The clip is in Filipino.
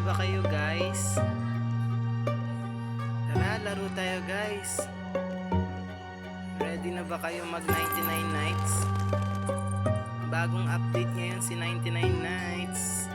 ba kayo guys? Tara, laro tayo guys. Ready na ba kayo mag 99 nights? Bagong update ngayon si 99 nights.